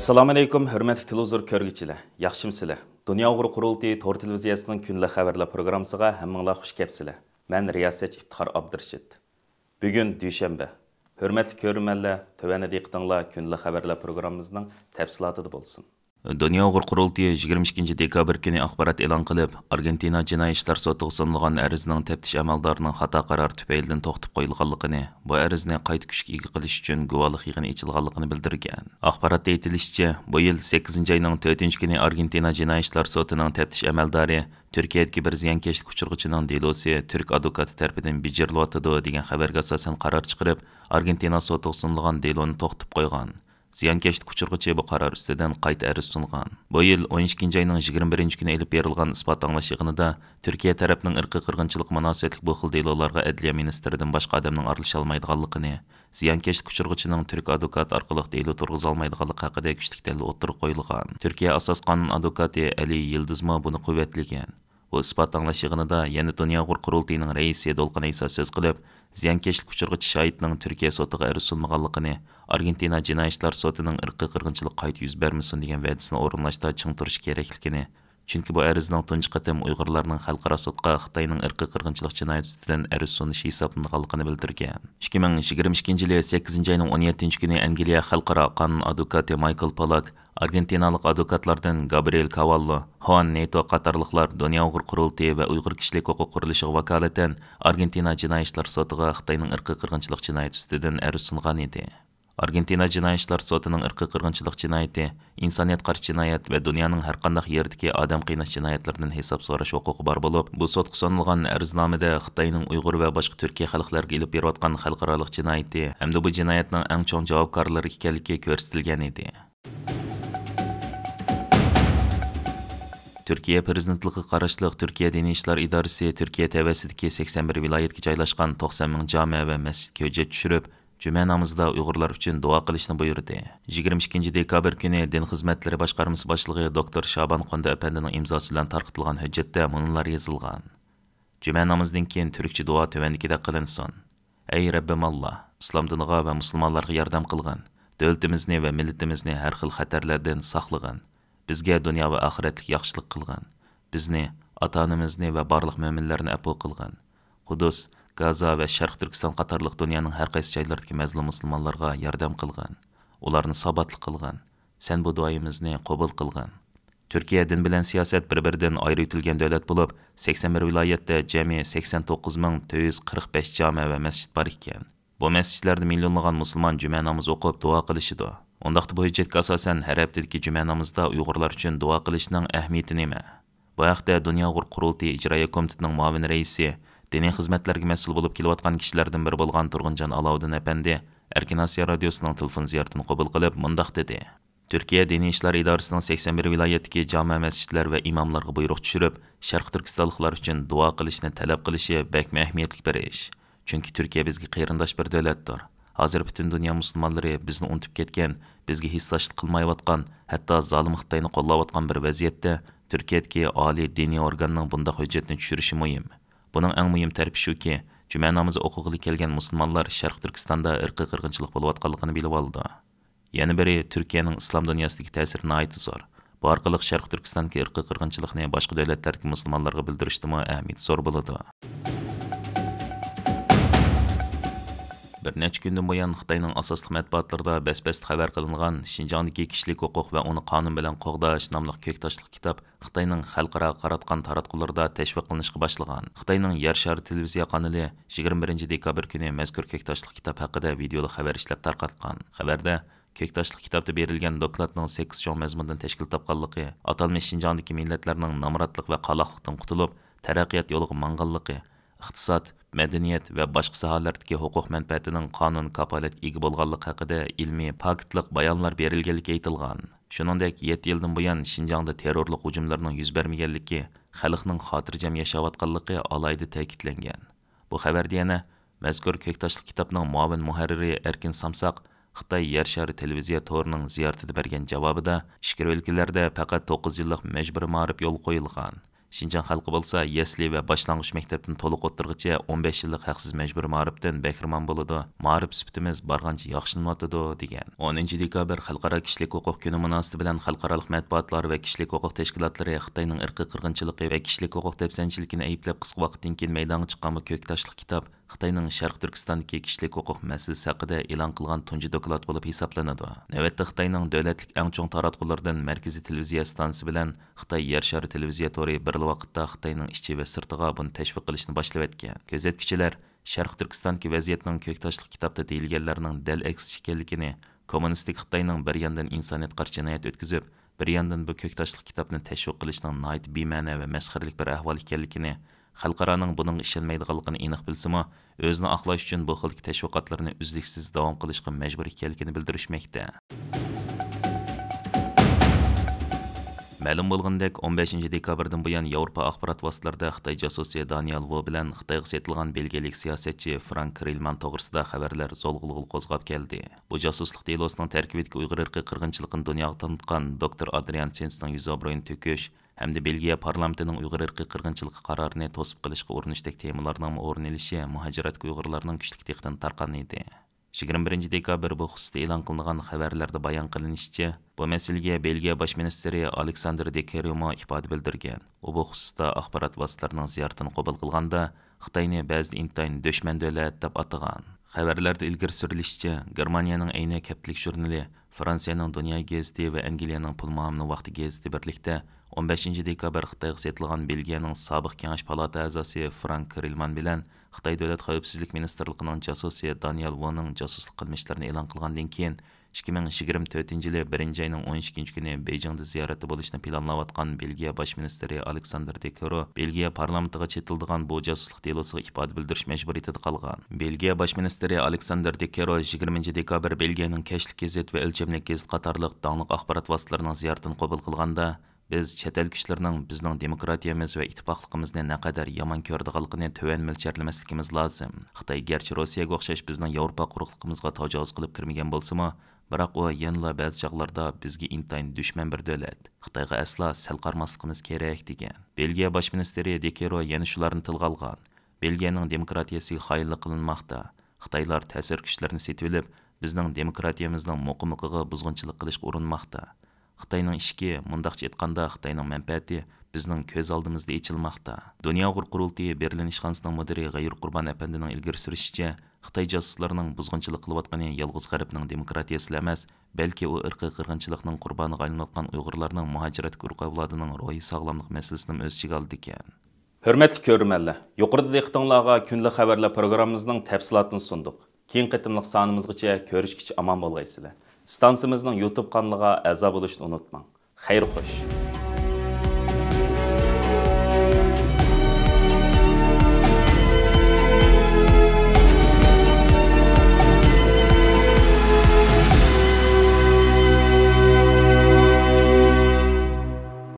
Assalamu alaykum, hörmətli televizor көрgüçiler. Yaxşımsızlar? Dünya Uğur Qurultayı Tor televiziyasının günlük xəbərlər proqramısına həmminglar xoş gəlibsizlər. Mən Riyasət İftixar Abdurşid. Bugün düşənbə. Hörmətli görürmənlər, tövəndə diqqətinizlər günlük xəbərlər proqramımızın təfsilatıda bolsun. Dünya Uğur Qurultayı 22 dekabr kuni axborot e'lon qilib, Argentina Jinoyat ishlar sotiga sunilgan arizning taftish amaldorining xato qaror tufaylidan to'xtatib qo'yilganligini, bu arizni qayta kuchga ega qilish uchun guvohlik yig'ini ochilganligini bildirgan. Axborotda aytilishicha, bu yil 8 oyning 4 kuni Argentina Jinoyat ishlar sotining taftish amaldori Turkiyadagi bir ziyonkashlik uchirg'ichining delosi Turk advokati tarafidan bejirilyotidi degan xabarga asosan qaror chiqarib, Argentina sotiga sunilgan deloni to'xtatib qo'ygan. Ziyonkashlik uchirg'ichi bu qaror ustidan qayta ariz sungan. Bu yil 12 oyning 21 kuni elib berilgan isbot anglash yig'inida Turkiya tarafining irqiy qirg'inchilik munosabatli bu xil delolarga adliya ministridan boshqa odamning aralasha olmaydiganligini, ziyonkashlik uchirg'ichining Turk advokat orqali delo turg'iza olmaydiganligi haqida kuchli dalil o'tirib qo'yilgan. Turkiya asos qonun advokati Ali Yıldızmo buni quvvatlagan. Bu isbot anglash yig'inida yana Dünya Uğur Qurultayining raisi Dolqin Ayso so'z qilib, ziyonkashlik uchirg'ichi shohidning Turkiya sotiga ariz sunmaganligini, Argentina Jinoyat ishlar sotining irqiy qirg'inchilik qayta yuz bermasin degan va'dasini o'rinlashda ching turish kerakligini, chunki bu arizning tunji qatam Uyg'urlarning xalqaro sudga Xitoyning irqiy qirg'inchilik jinoyati ustidan ariz sunishi hisoblanganligini bildirgan. 2022 yili 8 oyning 17 kuni Angliya xalqaro qonun advokati Michael Pollack Argentinalik advokatlardan Gabriel Cavallo, Juan Neto qatorliqlar Dünya Uğur Qurultayı va Uyg'ur kishilik huquq qurilishiga vakolatan Argentina Jinoyat ishlar sotiga Xitoyning irqiy qirg'inchilik jinoyati ustidan ariz sungan edi. Argentina Jinoyat ishlar sotining irqiy qirg'inchilik jinoyati, insoniyat qarshi jinoyat va dunyoning har qanday yerdagi odam qiynash jinoyatlaridan hisob so'rash huquqi bor bo'lib, bu sotga sunilgan ariznomada Xitoyning Uyg'ur va boshqa Turkiya xalqlariga ilib berayotgan xalqaroliq jinoyati hamda bu jinoyatning eng chong javobgarlari ekanligi ko'rsatilgan edi. Türkiye Prezidentliği qarashliq Türkiye Diniy ishlar idorasi Türkiye tevasidagi 81 viloyatga joylashgan 90 ming jome va masjidga hujjat tushirib, Cuma namozida Uyg'urlar uchun duo qilishni buyurdi. 22 dekabr kuni Din xizmatlari boshqarmasi boshlig'i Dr. Shaban Qo'nda apandining imzosi bilan tarqatilgan hujjatda munlar yozilgan. Cuma namozidan keyin turkcha duo tövandikida qilinsin. Ey Rabbim Allah, islom diniga va musulmonlarga yordam qilgin. Davlatimizni va millatimizni har xil xatarlardan saqlagin. Bizga dunyo va oxiratlik yaxshilik qilgin. Bizni, ota-onamizni va barliq mo'minlarni afv qilgin. Qudus, Gaza va Sharq Turkiston qatorliq dunyoning har qaysi joylaridagi mazlum musulmonlarga yordam qilgin. Ularni sabotli qilgin. Sen bu duoyimizni qabul qilgin. Turkiya din bilan siyosat bir-biridan ayri etilgan davlat bo'lib, 81 viloyatda jami 89445 jome va masjid bor ekan. Bu masjidlarda millionlagan musulmon juma namozi o'qib duo qilishidi. Ondaqda bu hujjatga asosan har haftadagi juma namozida Uyg'urlar uchun duo qilishning ahamiyati nima? Bu haqda Dünya Uğur Qurultayı ijroiya komitetining muavin raisi, diniy xizmatlarga mas'ul bo'lib kelayotgan kishilardan biri bo'lgan Turg'unjon Alovdin apandi Erkin Osiyo radiosining telefon ziyoratini qabul qilib, mundaq dedi. Turkiya Diniy ishlar idorasining 81 viloyatdagi jome masjidlar va imomlarga buyruq tushirib, Sharq Turkistonliklar uchun duo qilishni talab qilishi bakma ahamiyatli bir ish. Chunki Turkiya bizga qarindosh bir davlatdir. Hozir butun dunyo musulmonlari bizni unutib ketgan, bizga hissashlik qilmayotgan, hatto zolim Xitoyni qo'llayotgan bir vaziyatda Turkiyadagi oliy diniy organning bunday hujjatni tushirishi muhim. Buning eng muhim tarafi shuki, juma namozi o'qig'ili kelgan musulmonlar Sharq Turkistonda irqiy qirg'inchilik bo'layotganligini bilib oldi. Yana biri Turkiyaning islom dunyosidagi ta'siri nihoyatda zo'r. Bu orqali Sharq Turkistondagi irqiy qirg'inchilikni boshqa davlatlardagi musulmonlarga bildirishdimi ahamiyati zo'r bo'ladi. Bir necha kundan buyon Xitoyning asosli matbuotlarida bas-bas xabar qilingan Xinjiangdagi kishilik huquq va uni qonun bilan qo'g'dash nomli ko'ktoshlik kitob Xitoyning xalqaro qaratgan taratqularida tashviq qilinishga boshlagan. Xitoyning Yer shari televiziya kanali 21 dekabr kuni mazkur ko'ktoshlik kitob haqida videoli xabar ishlab tarqatgan. Xabarda ko'ktoshlik kitobda berilgan dokladning 8 cho'ng mazmundan tashkil topganligi, atalmish Xinjiangdagi millatlarning namratlik va qaloqlikdan qutulib, taraqqiyot yo'liga manganligi, iqtisod, madaniyat va boshqa sohalardagi huquq manfaatining qonun kapolatga ega bo'lganligi haqida ilmiy faktlik bayonlar berilganligi aytilgan. Shuningdek, 7 yildan buyon Xinjiangda terrorlik hujumlarining yuz bermaganligi, xalqning xotirjam yashayotganligi alohida ta'kidlangan. Bu xabarda yana mazkur ko'ktoshlik kitobning muavin muharriri Erkin Samsaq Xitoy Yer shari televiziya torining ziyoratida bergan javobida, ishkir o'lkalarda faqat 9 yillik majburiy ma'rif yo'l qo'yilgan. Şinjan xalqı bolsa yesli və başlanğıç məktəbdən toluq o'ttirğıcha 15 yillik haqsız məcburi ma'rifdan bəhrəman bo'ladi. Ma'rif sübtimiz barğancha yaxşılanmatıdı degan. 10 dekabr Xalqaro kishilik huquq kuni munosabati bilan xalqaro matbuotlar va kishilik huquq tashkilotlari Xitoyning irqiy qirg'inchiligi va kishilik huquq dafsanchiligini ayblab qisqa vaqtdan keyin maydonga chiqqan bu ko'ktoshlik kitob Xitoyning Sharq Turkistondagi kishilik huquq masalasi haqida e'lon qilgan tunji doklad bo'lib hisoblanadi. Navbatda Xitoyning davlatlik eng chong taratqulardan Markaziy televiziya stansiyasi bilan Xitoy yer shari televiziya tori bir vaqtda Xitoyning ichi va sirtiga buni tashviq qilishni boshlab etgan. Kuzatuvchilar Sharq Turkistondagi vaziyatning ko'ktoshlik kitobda deyilganlarning dal aksi ekanligini, kommunistik Xitoyning bir yandan insoniyat qarshi jinoyat o'tkazib, bir yandan bu ko'ktoshlik kitobni tashviq qilishning nihoyat bema'ni va masxaralik bir ahvol ekanligini, xalqaroning buning ishonmaydiganligini aniq bilsa-mu, o'zini oqlash uchun bu xil tashviqotlarni uzluksiz davom qilishga majbur ekanligini bildirishmoqda. Ma'lum bo'lgandek 15 dekabrdan buyon Yevropa axborot vositalarida Xitoy josusi Daniel Vo bilan Xitoyga setilgan belgiyalik siyosatchi Frank Rilman to'g'risida xabarlar zo'lg'ulg'ul qo'zg'ab keldi. Bu josuslik delosining tarkibidagi Uyg'ur irqiy qirg'inchiligini dunyoga tanitgan Dr. Adrian Sensning yuz obro'yini to'kish hamda Belgiya parlamentining Uyg'ur irqiy qirg'inchiligi qarorini to'sib qilishga urinishdek temalarning o'rin olishi muhojiratga Uyg'urlarning kuchli texdan tarqan edi. 21 dekabr bu xususda e'lon qilingan xabarlarda bayon qilinishicha, bu masalaga Belgiya bosh ministri Alexander De Croo ifoda bildirgan. U bu xususda axborot vositalarining ziyoratini qabul qilganda Xitoyni ba'zi intayin dushman davlat deb atagan. Xabarlarda ilgari surilishicha, Germaniyaning ayni kapitlik jurnali, Fransiyaning Dunyo gazeti va Angliyaning pul muomala vaqti gazeti birlikda 15 dekabr Xitoyga setilgan Belgiyaning sobiq kengash palata a'zosi Frank Rilman bilan Xitoy davlat xavfsizlik ministerligining josusi Daniel Voning josuslik qilmishlarini e'lon qilgandan keyin 2024-yili 1-oyning 12 kuni Beijingda ziyoratda bo'lishni planlayotgan Belgiya bosh ministri Alexander De Croo Belgiya parlamentiga chetildigan bu josuslik delosiga ifoda bildirish majburiyatida qolgan. Belgiya bosh ministri Alexander De Croo 20 dekabr Belgiyaning Kashlik gazet va O'lchamlik gazet qatorliq dangliq axborot vositalarining ziyoratini qabul qilganda biz chet el kuchlarning bizning demokratiyamiz va ittifoqligimizni naqadar yomon ko'rdiganligini tuvan mo'ljallamasligimiz lozim. Xitoy garchi Rossiyaga o'xshash bizning Yevropa quruqligimizga tajovuz qilib kirmagan bo'lsa-mu, biroq u yanla ba'zi chog'larda bizga intayin dushman bir davlat. Xitoyga aslo sal qarmasligimiz kerak degan. Belgiya bosh ministri De Croo yana shularni tilga olgan. Belgiyaning demokratiyasiga xoinlik qilinmoqda. Xitoylar ta'sir kuchlarini setib olib, bizning demokratiyamizning muqimiga buzg'unchilik qilishga urinmoqda. Xitoyning ishki, mundaqcha aytganda Xitoyning manfaati bizning ko'z oldimizda ichilmoqda. Dunyo Uyg'ur qurultiyi Berlin ishxonasining mudiri G'ayur Qurban apandining ilgari surishicha, Xitoy josuslarining buzg'unchilik qilayotgani yolg'iz G'arbning demokratiyasi emas, balki u irqiy qirg'inchilikning qurboniga aylanayotgan Uyg'urlarning muhojirat guruh avlodining ruhiy sog'lomlik masalasini o'z ichiga oldi ekan. Hurmatli ko'rmanlar, yuqorida diqqatingizga kunlik xabarlar programmamizning tafsilotini sunduq. Keyin qitimliq sonimizgacha ko'rishgacha omon bo'lgaysizlar. Stansiyamizning YouTube kanaliga a'zo bo'lishni unutmang. Xayr xo'sh.